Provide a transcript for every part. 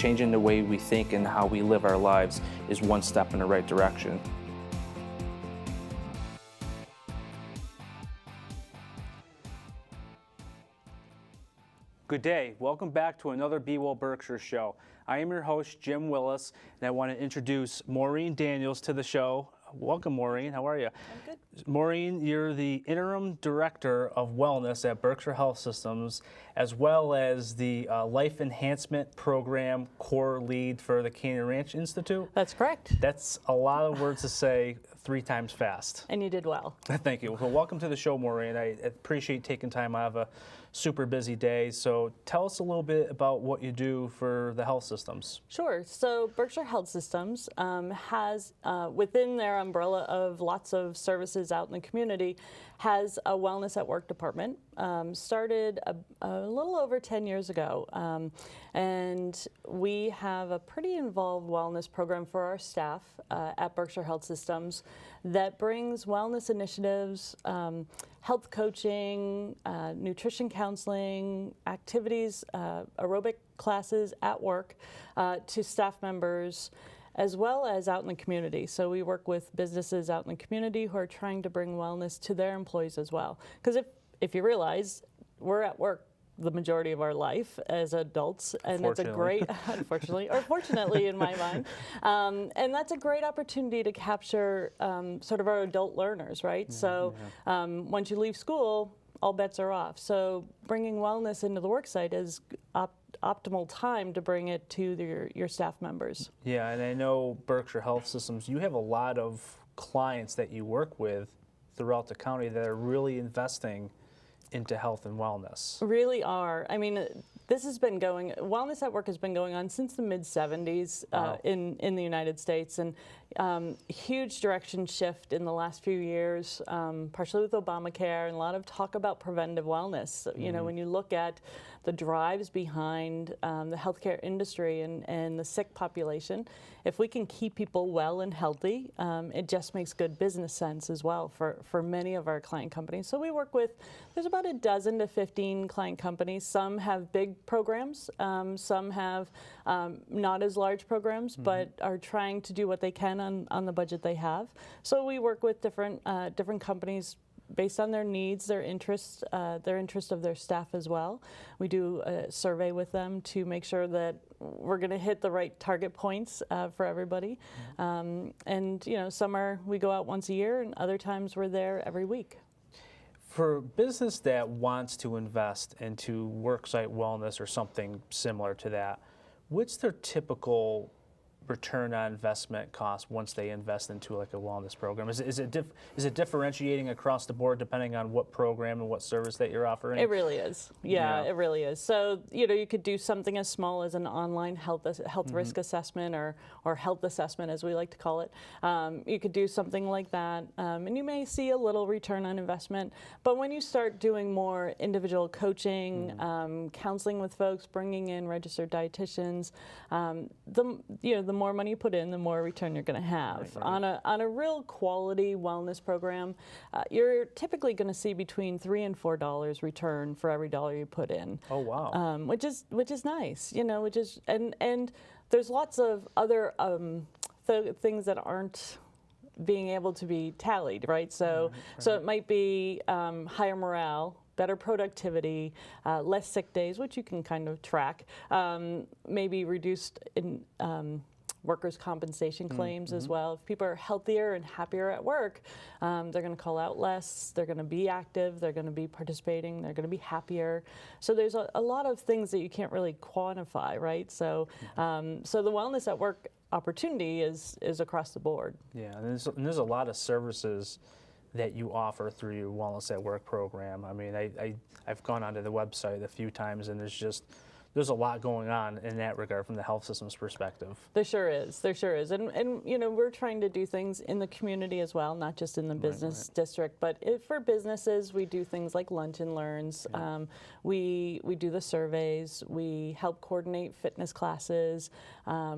changing the way we think and how we live our lives is one step in the right direction. Good day. Welcome back to another Well Berkshires show. I am your host, Jim Willis, and I want to introduce Maureen Daniels to the show. Welcome, Maureen. How are you? I'm good. Maureen, you're the Interim Director of Wellness at Berkshire Health Systems, as well as the Life Enhancement Program Core Lead for the Canyon Ranch Institute. That's correct. That's a lot of words to say 3 times fast. And you did well. Thank you. Well, welcome to the show, Maureen. I appreciate taking time out of a super busy day. So tell us a little bit about what you do for the health systems. Sure. So Berkshire Health Systems has, within their umbrella of lots of services out in the community, has a Wellness at Work department. Started a little over 10 years ago. And we have a pretty involved wellness program for our staff at Berkshire Health Systems that brings wellness initiatives, health coaching, nutrition counseling, activities, aerobic classes at work to staff members, as well as out in the community. So we work with businesses out in the community who are trying to bring wellness to their employees as well. Because if you realize, we're at work the majority of our life as adults, and that's a great, unfortunately, or fortunately in my mind, and that's a great opportunity to capture sort of our adult learners, right? So once you leave school, all bets are off. So bringing wellness into the worksite is optimal time to bring it to your staff members. Yeah, and I know Berkshire Health Systems, you have a lot of clients that you work with throughout the county that are really investing into health and wellness. Really are. I mean, this has been going, Wellness at Work has been going on since the mid-'70s in the United States, and huge direction shift in the last few years, partially with Obamacare, and a lot of talk about preventive wellness. You know, when you look at the drives behind the healthcare industry and the sick population, if we can keep people well and healthy, it just makes good business sense as well for many of our client companies. So we work with, there's about a dozen to 15 client companies. Some have big programs, some have not as large programs, but are trying to do what they can on the budget they have. So we work with different companies based on their needs, their interest of their staff as well. We do a survey with them to make sure that we're going to hit the right target points for everybody. And you know, we go out once a year, and other times we're there every week. For a business that wants to invest into worksite wellness or something similar to that, what's their typical return on investment cost once they invest into like a wellness program? Is it differentiating across the board depending on what program and what service that you're offering? It really is. Yeah, it really is. So, you know, you could do something as small as an online health risk assessment or health assessment, as we like to call it. You could do something like that, and you may see a little return on investment. But when you start doing more individual coaching, counseling with folks, bringing in registered dietitians, the more money you put in, the more return you're going to have. Right. On a real quality wellness program, you're typically going to see between $3 and $4 return for every dollar you put in. Oh wow! Which is nice, you know. And there's lots of other things that aren't being able to be tallied, right? So so it might be higher morale, better productivity, less sick days, which you can kind of track, maybe reduced in workers' compensation claims as well. If people are healthier and happier at work, they're going to call out less, they're going to be active, they're going to be participating, they're going to be happier. So there's a lot of things that you can't really quantify, right? So, so the Wellness at Work opportunity is across the board. Yeah, and there's a lot of services that you offer through your Wellness at Work program. I mean, I've gone onto the website a few times, and there's a lot going on in that regard from the health system's perspective. There sure is. There sure is. And you know, we're trying to do things in the community as well, not just in the business district. But for businesses, we do things like lunch and learns. Yeah. We do the surveys. We help coordinate fitness classes.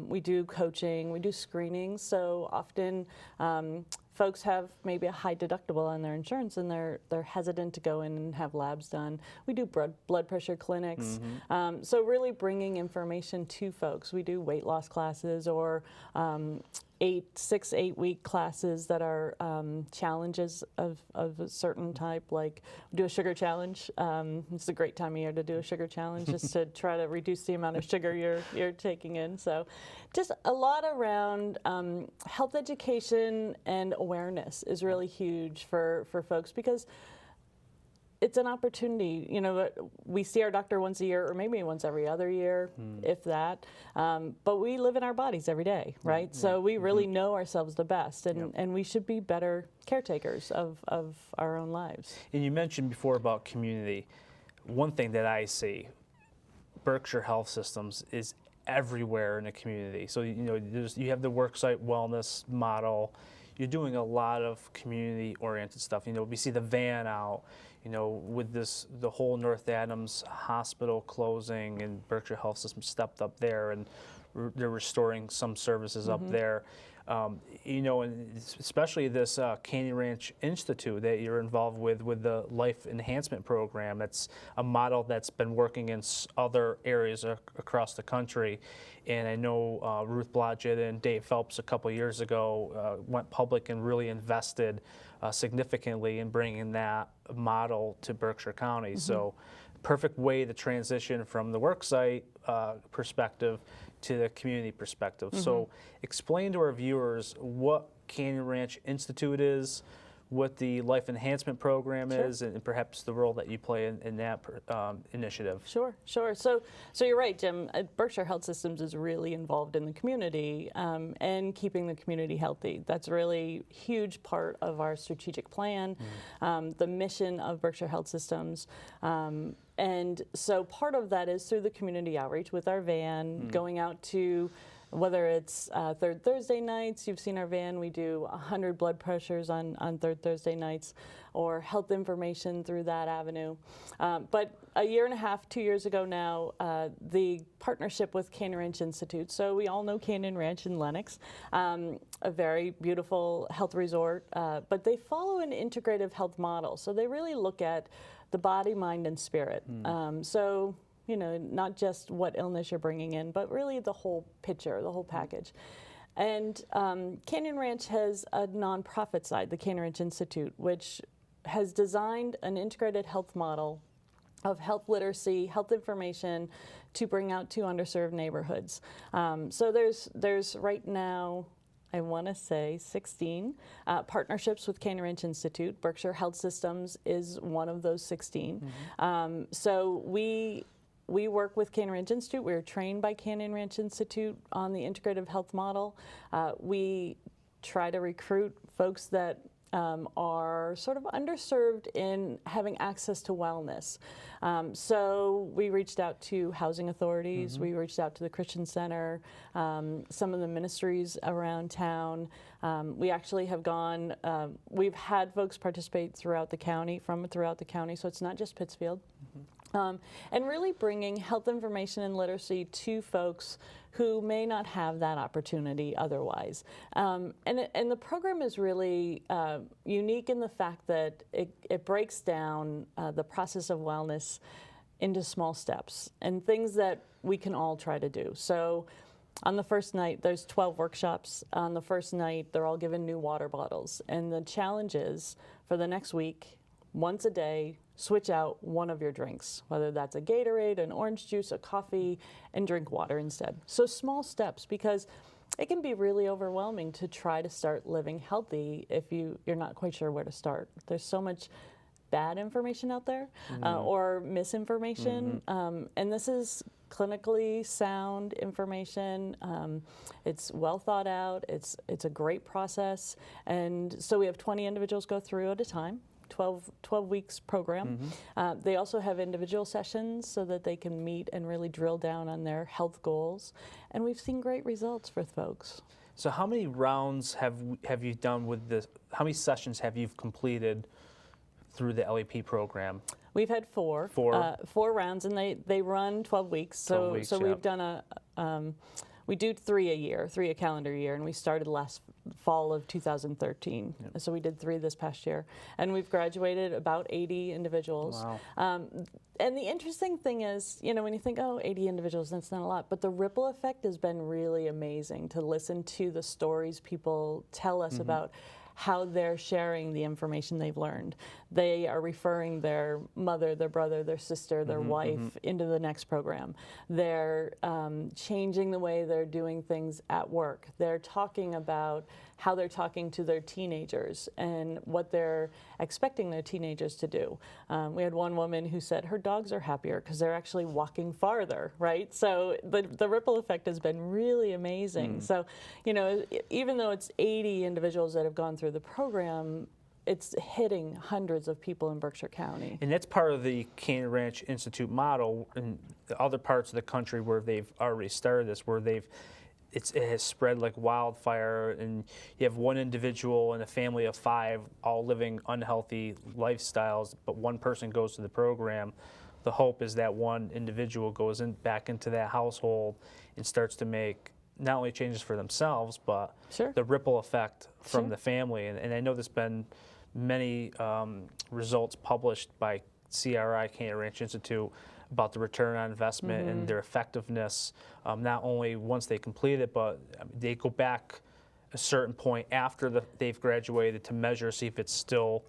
We do coaching. We do screenings. So often folks have maybe a high deductible on their insurance and they're hesitant to go in and have labs done. We do blood pressure clinics. So really bringing information to folks. We do weight loss classes or 6-8 week classes that are challenges of a certain type, like we do a sugar challenge. It's a great time of year to do a sugar challenge just to try to reduce the amount of sugar you're taking in. So just a lot around health education and awareness is really huge for folks, because it's an opportunity. You know, we see our doctor once a year or maybe once every other year, if that. But we live in our bodies every day, right? So we really know ourselves the best, and we should be better caretakers of our own lives. And you mentioned before about community. One thing that I see, Berkshire Health Systems is everywhere in the community. So you have the worksite wellness model. You're doing a lot of community-oriented stuff. We see the van out. With the whole North Adams Hospital closing, and Berkshire Health System stepped up there, and they're restoring some services up there. And especially this Canyon Ranch Institute that you're involved with the Life Enhancement Program. That's a model that's been working in other areas across the country. And I know Ruth Blodgett and Dave Phelps a couple years ago went public and really invested significantly in bringing that model to Berkshire County. So perfect way to transition from the worksite perspective to the community perspective. So explain to our viewers what Canyon Ranch Institute is, what the Life Enhancement Program is, and perhaps the role that you play in that initiative. Sure. So you're right, Jim. Berkshire Health Systems is really involved in the community and keeping the community healthy. That's really a huge part of our strategic plan, the mission of Berkshire Health Systems. And so part of that is through the community outreach with our van, going out to, whether it's third Thursday nights, you've seen our van, we do 100 blood pressures on third Thursday nights, or health information through that avenue. But a year and a half, 2 years ago now, the partnership with Canyon Ranch Institute. So we all know Canyon Ranch in Lenox, a very beautiful health resort, but they follow an integrative health model. So they really look at the body, mind, and spirit. So not just what illness you're bringing in, but really the whole picture, the whole package. And Canyon Ranch has a nonprofit side, the Canyon Ranch Institute, which has designed an integrated health model of health literacy, health information to bring out to underserved neighborhoods. So there's right now, I want to say 16 partnerships with Canyon Ranch Institute. Berkshire Health Systems is one of those 16. So we work with Canyon Ranch Institute. We're trained by Canyon Ranch Institute on the integrative health model. We try to recruit folks that are sort of underserved in having access to wellness. So we reached out to housing authorities, we reached out to the Christian Center, some of the ministries around town. We actually have gone, we've had folks participate throughout the county, so it's not just Pittsfield. And really bringing health information and literacy to folks who may not have that opportunity otherwise. And the program is really unique in the fact that it breaks down the process of wellness into small steps and things that we can all try to do. So on the first night, there's 12 workshops. On the first night, they're all given new water bottles. And the challenge is, for the next week, once a day, switch out one of your drinks, whether that's a Gatorade, an orange juice, a coffee, and drink water instead. So small steps, because it can be really overwhelming to try to start living healthy if you're not quite sure where to start. There's so much bad information out there or misinformation, and this is clinically sound information. It's well thought out. It's a great process, and so we have 20 individuals go through at a time. 12 weeks program. They also have individual sessions so that they can meet and really drill down on their health goals. And we've seen great results for folks. So how many rounds have you done with this? How many sessions have you completed through the LEP program? We've had four rounds, and they run 12 weeks. So we've done we do 3 a year, 3 a calendar year, and we started last fall of 2013. So we did 3 this past year, and we've graduated about 80 individuals. Wow. And the interesting thing is, you know, when you think, oh, 80 individuals, that's not a lot, but the ripple effect has been really amazing to listen to the stories people tell us about how they're sharing the information they've learned. They are referring their mother, their brother, their sister, their wife into the next program. They're changing the way they're doing things at work. They're talking about how they're talking to their teenagers and what they're expecting their teenagers to do. We had one woman who said her dogs are happier because they're actually walking farther, right? So the ripple effect has been really amazing. So, you know, even though it's 80 individuals that have gone through the program, it's hitting hundreds of people in Berkshire County. And that's part of the Canyon Ranch Institute model in the other parts of the country where they've already started this, where it has spread like wildfire, and you have one individual in a family of 5 all living unhealthy lifestyles, but one person goes to the program. The hope is that one individual goes back into that household and starts to make not only changes for themselves, but the ripple effect from the family. And I know there's been many results published by CRI, Canyon Ranch Institute, about the return on investment and their effectiveness, not only once they complete it, but they go back a certain point after they've graduated to measure, see if it's still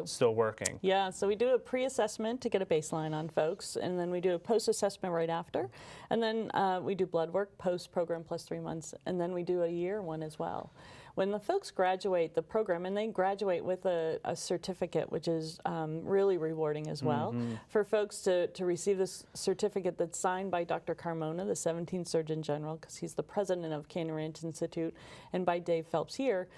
still working. Yeah, so we do a pre-assessment to get a baseline on folks, and then we do a post-assessment right after, and then we do blood work post-program plus 3 months, and then we do a year one as well. When the folks graduate the program, and they graduate with a certificate, which is really rewarding as well, for folks to receive this certificate that's signed by Dr. Carmona, the 17th Surgeon General, because he's the president of Canyon Ranch Institute, and by Dave Phelps here,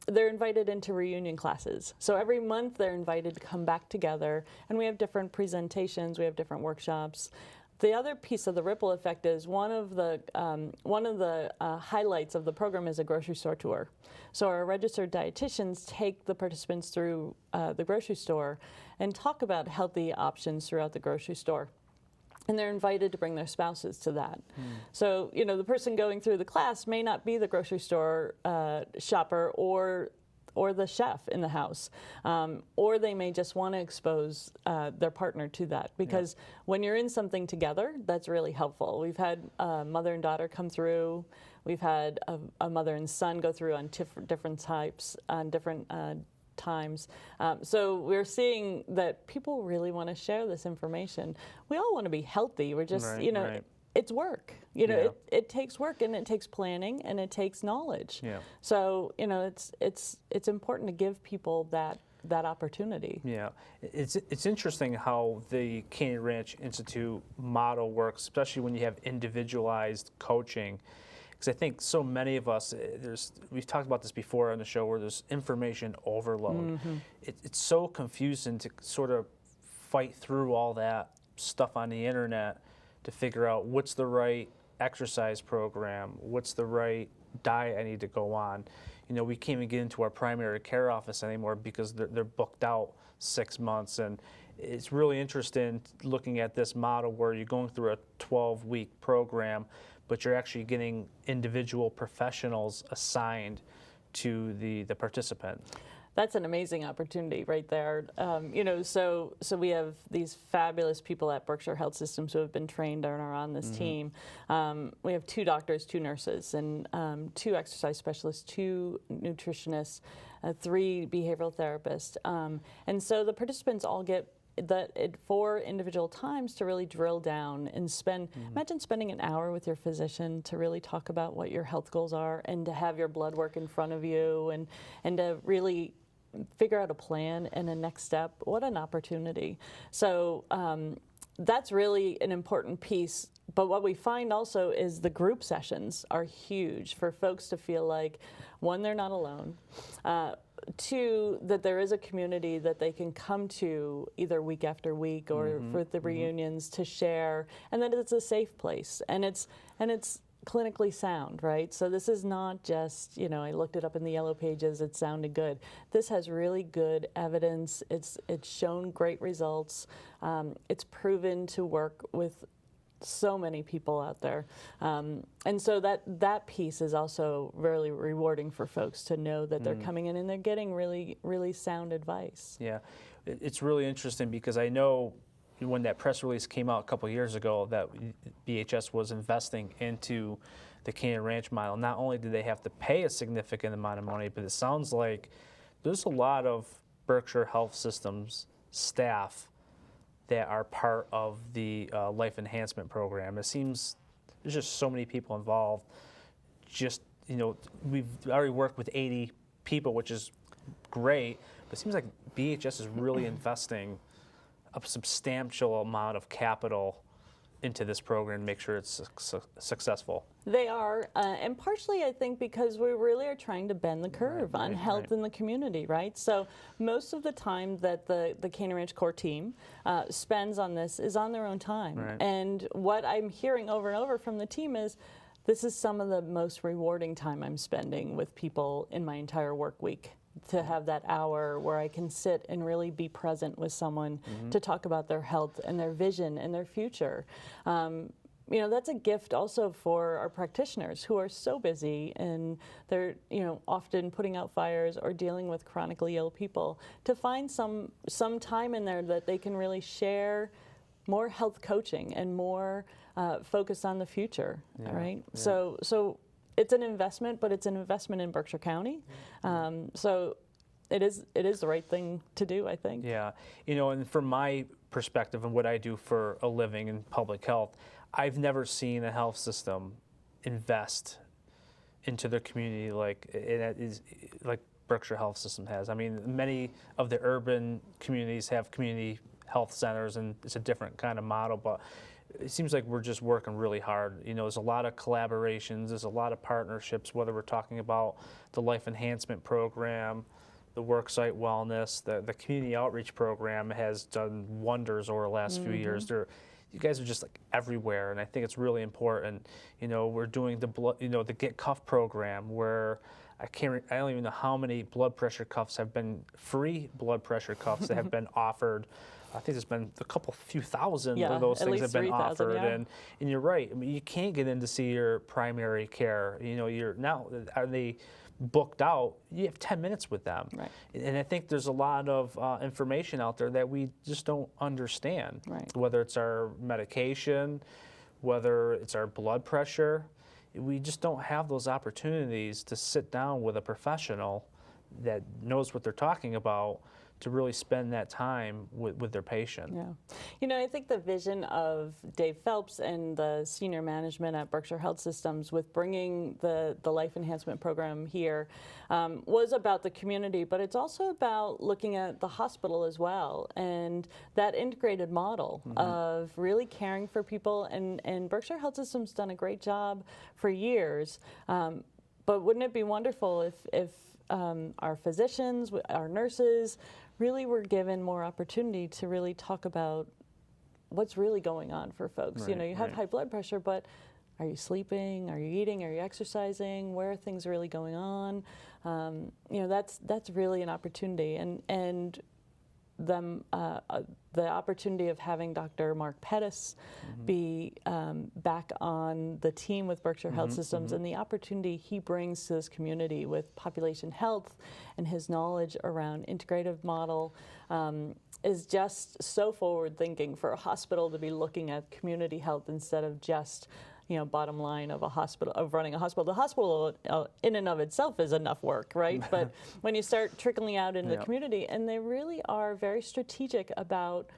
they're invited into reunion classes. So every month they're invited to come back together, and we have different presentations, we have different workshops. The other piece of the ripple effect is one of the highlights of the program is a grocery store tour. So our registered dietitians take the participants through the grocery store and talk about healthy options throughout the grocery store. And they're invited to bring their spouses to that. So, you know, the person going through the class may not be the grocery store shopper or the chef in the house, or they may just want to expose their partner to that, because when you're in something together, that's really helpful. We've had mother and daughter come through. We've had a mother and son go through on different types, on different times. So we're seeing that people really want to share this information. We all want to be healthy. We're just, you know, it's work. You know, it takes work, and it takes planning, and it takes knowledge. So, you know, it's important to give people that opportunity. Yeah, it's interesting how the Canyon Ranch Institute model works, especially when you have individualized coaching. Because I think so many of us, we've talked about this before on the show, where there's information overload. It's so confusing to sort of fight through all that stuff on the internet to figure out what's the right exercise program, what's the right diet I need to go on. You know, we can't even get into our primary care office anymore because they're booked out 6 months. And it's really interesting looking at this model where you're going through a 12-week program, but you're actually getting individual professionals assigned to the participant. That's an amazing opportunity right there. You know, so we have these fabulous people at Berkshire Health Systems who have been trained and are on this team. We have 2 doctors, 2 nurses, and 2 exercise specialists, 2 nutritionists, 3 behavioral therapists. And so the participants all get 4 individual times to really drill down and spend, imagine spending an hour with your physician to really talk about what your health goals are, and to have your blood work in front of you, and to really figure out a plan and a next step. What an opportunity. So that's really an important piece. But what we find also is the group sessions are huge for folks to feel like, 1, they're not alone. 2, that there is a community that they can come to either week after week or for the reunions to share, and that it's a safe place, and it's clinically sound, right? So this is not just, you know, I looked it up in the yellow pages, it sounded good. This has really good evidence. It's shown great results. It's proven to work with so many people out there. And so that piece is also really rewarding for folks to know that they're coming in and they're getting really, really sound advice. Yeah, it's really interesting because I know when that press release came out a couple of years ago that BHS was investing into the Canyon Ranch model. Not only did they have to pay a significant amount of money, but it sounds like there's a lot of Berkshire Health Systems staff that are part of the life enhancement program. It seems there's just so many people involved. Just, we've already worked with 80 people, which is great, but it seems like BHS is really investing a substantial amount of capital into this program to make sure it's successful. They are, and partially I think because we really are trying to bend the curve on health in the community, right? So most of the time that the Canyon Ranch core team spends on this is on their own time. Right. And what I'm hearing over and over from the team is, this is some of the most rewarding time I'm spending with people in my entire work week. To have that hour where I can sit and really be present with someone to talk about their health and their vision and their future. That's a gift also for our practitioners who are so busy and they're, often putting out fires or dealing with chronically ill people, to find some time in there that they can really share more health coaching and more focus on the future, right? Yeah. So it's an investment, but it's an investment in Berkshire County. So it is the right thing to do, I think. Yeah, and from my perspective and what I do for a living in public health, I've never seen a health system invest into their community like Berkshire Health System has. I mean, many of the urban communities have community health centers, and it's a different kind of model, but it seems like we're just working really hard. There's a lot of collaborations, there's a lot of partnerships, whether we're talking about the life enhancement program, the worksite wellness, the community outreach program has done wonders over the last few years. You guys are just like everywhere, and I think it's really important. We're doing the Get Cuff program where I don't even know how many blood pressure cuffs have been free blood pressure cuffs that have been offered. I think there's been a few thousand of those things have been 3,000, offered, yeah. and you're right. I mean, you can't get in to see your primary care. Are they booked out? You have 10 minutes with them, right. And I think there's a lot of information out there that we just don't understand. Right. Whether it's our medication, whether it's our blood pressure, we just don't have those opportunities to sit down with a professional that knows what they're talking about to really spend that time with their patient. Yeah. I think the vision of Dave Phelps and the senior management at Berkshire Health Systems with bringing the life enhancement program here was about the community, but it's also about looking at the hospital as well, and that integrated model of really caring for people. And Berkshire Health Systems done a great job for years, but wouldn't it be wonderful if our physicians, our nurses, really were given more opportunity to really talk about what's really going on for folks. Right, You have high blood pressure, but are you sleeping? Are you eating? Are you exercising? Where are things really going on? That's really an opportunity, and the opportunity of having Dr. Mark Pettis be back on the team with Berkshire Health Systems, and the opportunity he brings to this community with population health and his knowledge around integrative model is just so forward thinking for a hospital to be looking at community health instead of just bottom line of running a hospital. The hospital in and of itself is enough work, right? But when you start trickling out in the community, and they really are very strategic about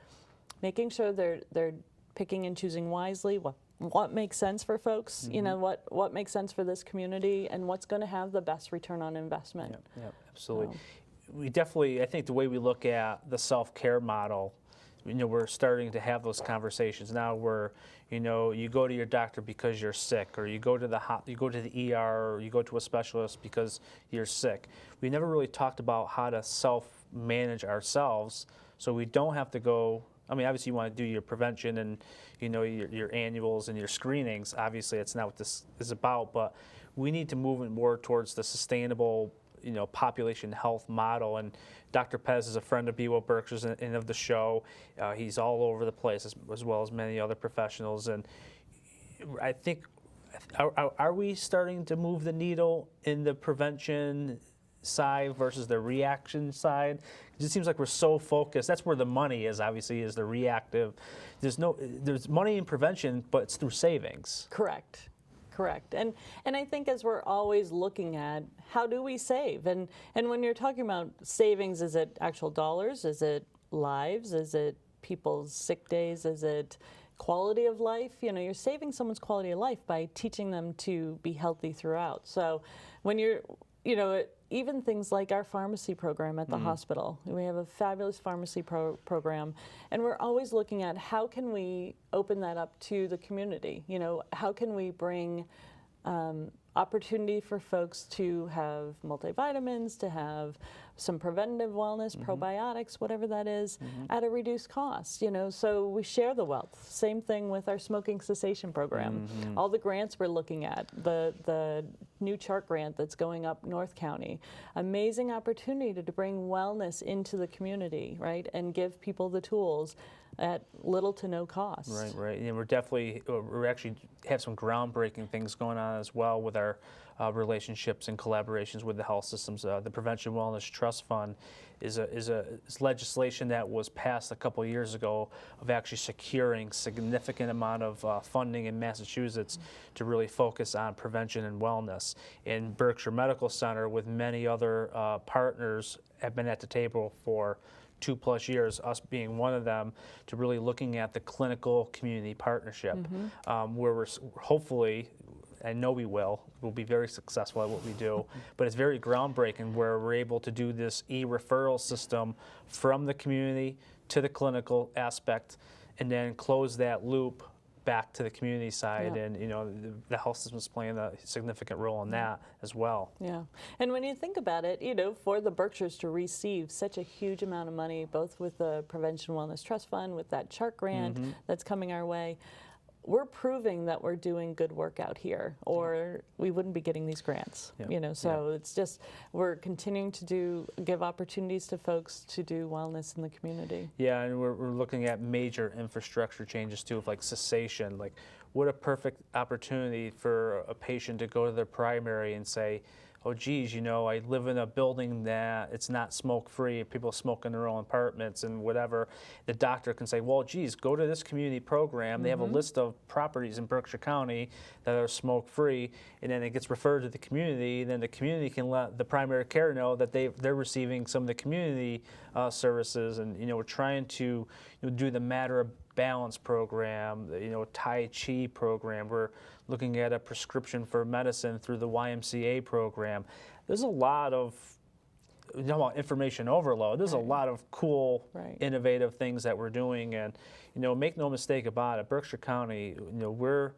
making sure they're picking and choosing wisely what makes sense for folks, what makes sense for this community, and what's going to have the best return on investment. Yeah, absolutely. We definitely, I think the way we look at the self-care model, we're starting to have those conversations now where, you go to your doctor because you're sick, or you go to the ER, or you go to a specialist because you're sick. We never really talked about how to self-manage ourselves so we don't have to go. I mean, obviously you want to do your prevention and, your annuals and your screenings. Obviously that's not what this is about, but we need to move more towards the sustainable population health model. And Dr. Pez is a friend of Well Berkshires and of the show. He's all over the place, as well as many other professionals. And I think, are we starting to move the needle in the prevention side versus the reaction side? It just seems like we're so focused. That's where the money is, obviously, is the reactive. There's money in prevention, but it's through savings. Correct. Correct. And I think as we're always looking at how do we save? And when you're talking about savings, is it actual dollars? Is it lives? Is it people's sick days? Is it quality of life? You know, you're saving someone's quality of life by teaching them to be healthy throughout. So when you're, you know, even things like our pharmacy program at the hospital. We have a fabulous pharmacy program, and we're always looking at how can we open that up to the community. You know, how can we bring opportunity for folks to have multivitamins, to have some preventative wellness, probiotics, whatever that is, at a reduced cost, you know, so we share the wealth. Same thing with our smoking cessation program. All the grants we're looking at, the new chart grant that's going up North County, amazing opportunity to bring wellness into the community, right, and give people the tools at little to no cost. Right. And we're actually have some groundbreaking things going on as well with our relationships and collaborations with the health systems. The Prevention Wellness Trust Fund is legislation that was passed a couple of years ago of actually securing significant amount of funding in Massachusetts to really focus on prevention and wellness. And Berkshire Medical Center, with many other partners, have been at the table for 2+ years, us being one of them, to really looking at the clinical community partnership, where we're hopefully, I know we'll be very successful at what we do, but it's very groundbreaking where we're able to do this e-referral system from the community to the clinical aspect, and then close that loop back to the community side, and you know, the health system is playing a significant role in that as well. Yeah, and when you think about it, you know, for the Berkshires to receive such a huge amount of money, both with the Prevention Wellness Trust Fund, with that chart grant that's coming our way, we're proving that we're doing good work out here, or we wouldn't be getting these grants. You know, so it's just we're continuing to give opportunities to folks to do wellness in the community. Yeah, and we're looking at major infrastructure changes too, of like cessation. Like, what a perfect opportunity for a patient to go to their primary and say, oh geez, you know, I live in a building that it's not smoke-free, people smoke in their own apartments and whatever. The doctor can say, well, geez, go to this community program. They have a list of properties in Berkshire County that are smoke-free, and then it gets referred to the community. Then the community can let the primary care know that they're receiving some of the community services. And, you know, we're trying to do the Matter of Balance program, you know, Tai Chi program. We're looking at a prescription for medicine through the YMCA program. There's a lot of, you know, about information overload. There's a lot of cool, innovative things that we're doing, and, you know, make no mistake about it, Berkshire County, you know, we're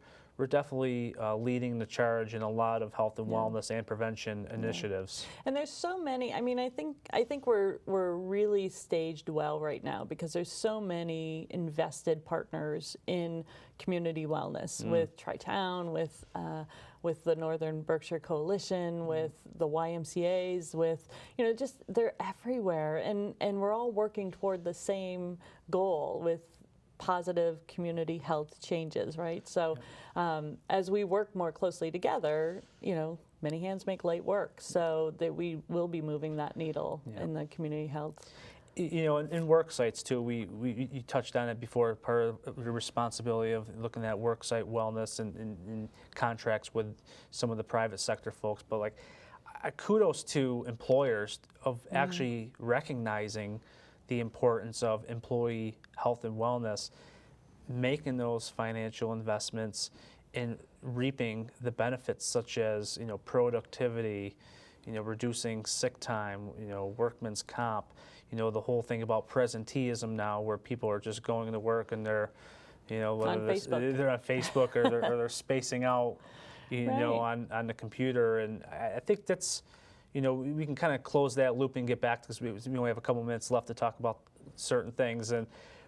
definitely leading the charge in a lot of health and wellness and prevention initiatives. And there's so many. I mean, I think we're really staged well right now because there's so many invested partners in community wellness with Tri-Town, with the Northern Berkshire Coalition, with the YMCA's, with, you know, just they're everywhere, and we're all working toward the same goal with positive community health changes, right? So as we work more closely together, you know, many hands make light work, so that we will be moving that needle in the community health. You know, in work sites too, you touched on it before, part of the responsibility of looking at work site wellness and contracts with some of the private sector folks, but like, kudos to employers of actually recognizing the importance of employee health and wellness, making those financial investments and reaping the benefits such as, you know, productivity, you know, reducing sick time, you know, workman's comp, you know, the whole thing about presenteeism now, where people are just going to work and they're, you know, whether they're on Facebook or they're spacing out, you know, on the computer, and I think that's, you know, we can kind of close that loop and get back, because we only have a couple minutes left to talk about certain things.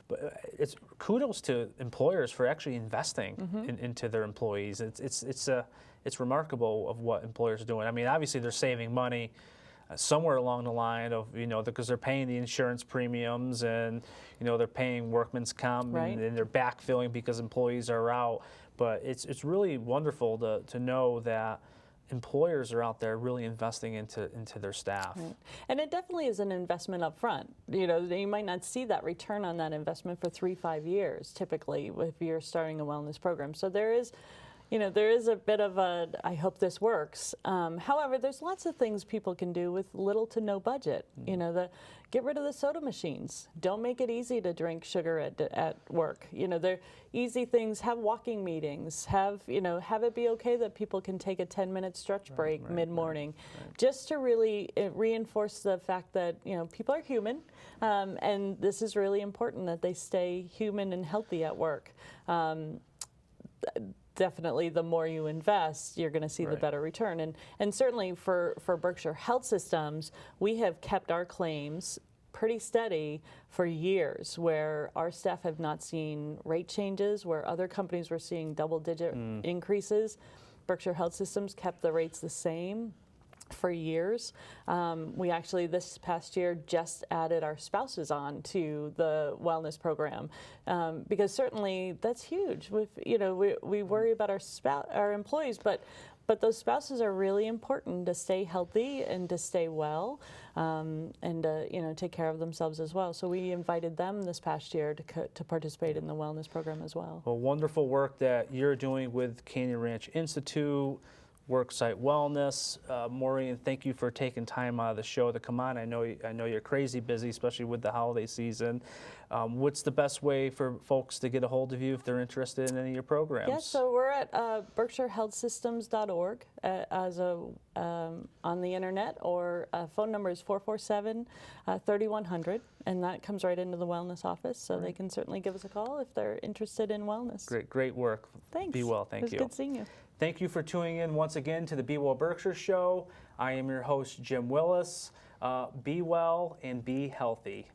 But it's kudos to employers for actually investing into their employees. It's remarkable of what employers are doing. I mean, obviously they're saving money somewhere along the line of, you know, because they're paying the insurance premiums, and, you know, they're paying workman's comp, and they're backfilling because employees are out. but it's really wonderful to know that employers are out there really investing into their staff. Right. And it definitely is an investment up front. You know, you might not see that return on that investment for 3-5 years, typically, if you're starting a wellness program. So there is, you know, there is a bit of a, I hope this works. However, there's lots of things people can do with little to no budget. You know, get rid of the soda machines. Don't make it easy to drink sugar at work. You know, they're easy things. Have walking meetings. Have it be okay that people can take a 10-minute stretch break mid-morning, just to really reinforce the fact that, you know, people are human, and this is really important that they stay human and healthy at work. Definitely, the more you invest, you're going to see the better return. And certainly for Berkshire Health Systems, we have kept our claims pretty steady for years, where our staff have not seen rate changes, where other companies were seeing double-digit increases. Berkshire Health Systems kept the rates the same for years. We actually this past year just added our spouses on to the wellness program, because certainly that's huge. We worry about our employees, but those spouses are really important to stay healthy and to stay well, and take care of themselves as well. So we invited them this past year to participate in the wellness program as well. Well, wonderful work that you're doing with Canyon Ranch Institute, Worksite Wellness. Maureen, thank you for taking time out of the show to come on. I know you're crazy busy, especially with the holiday season. What's the best way for folks to get a hold of you if they're interested in any of your programs? Yeah, so we're at berkshirehealthsystems.org on the internet, or phone number is 447-3100, and that comes right into the wellness office, so they can certainly give us a call if they're interested in wellness. Great work. Thanks. Be well. Thank you. It was good seeing you. Thank you for tuning in once again to the Be Well Berkshire Show. I am your host, Jim Willis. Be well and be healthy.